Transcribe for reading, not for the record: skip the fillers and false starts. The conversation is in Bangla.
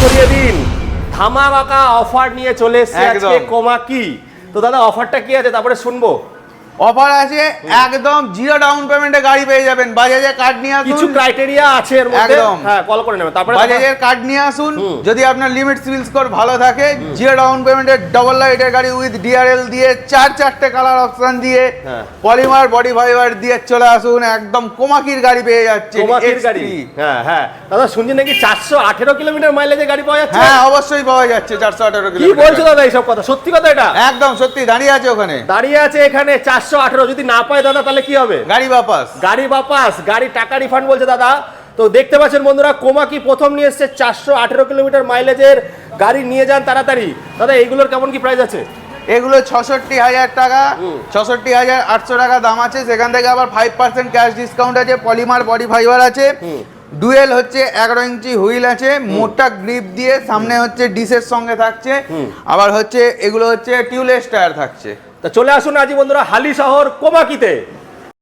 করিয়ে দিন, ধামাকা অফার নিয়ে চলে এসেছে আজকে কোমাকি। তো দাদা অফারটা কি আছে তারপরে শুনবো। অফার আছে, একদম জিরো ডাউন পেমেন্টে গাড়ি পেয়ে যাবেন। বাজাজের কার্ড নিয়ে আসুন, কিছু ক্রাইটেরিয়া আছে এর মধ্যে, হ্যাঁ কল করে নেবেন। তারপরে বাজাজের কার্ড নিয়ে আসুন, যদি আপনার লিমিট সিভিল স্কোর ভালো থাকে, জিরো ডাউন পেমেন্টে ডবল লাইটের গাড়ি উইথ ডিআরএল দিয়ে 4-4টে কালার অপশন দিয়ে পলিমার বডি ফাইবার দিয়ে চলে আসুন, একদম কোমাকির গাড়ি পেয়ে যাচ্ছে। কোমাকির গাড়ি, হ্যাঁ হ্যাঁ দাদা শুনছি নাকি 418 কিলোমিটার মাইলেজে গাড়ি পাওয়া যাচ্ছে। হ্যাঁ অবশ্যই পাওয়া যাচ্ছে 418 কি কিলোমিটার। বলছো দাদা এইসব কথা, সত্যি কথা এটা? একদম সত্যি, দাঁড়িয়ে আছে ওখানে, দাঁড়িয়ে আছে এখানে 418। যদি না পায় দাদা তাহলে কি হবে? গাড়ি বাপাস, গাড়ি বাপাস, গাড়ি টাকা রিফান্ড বলছে দাদা। তো দেখতে পাচ্ছেন বন্ধুরা, কোমাকি প্রথম নিয়ে এসছে 418 কিলোমিটার মাইলেজের গাড়ি, নিয়ে যান তাড়াতাড়ি। দাদা এইগুলোর কেমন কি প্রাইস আছে? এগুলো 66,000 টাকা, 66,800 টাকা দাম আছে। সেখান থেকে আবার 5% ক্যাশ ডিসকাউন্ট আছে। পলিমার বডি ফাইবার আছে, ডুয়েল হচ্ছে 11 ইঞ্চি হুইল আছে, মোটা গ্রিপ দিয়ে, সামনে হচ্ছে ডিসের সঙ্গে থাকছে, আবার হচ্ছে এগুলো হচ্ছে টিউবলেস টায়ার থাকছে। তা চলে আসুন আজই বন্ধুরা হালি শহর কোমাকিতে।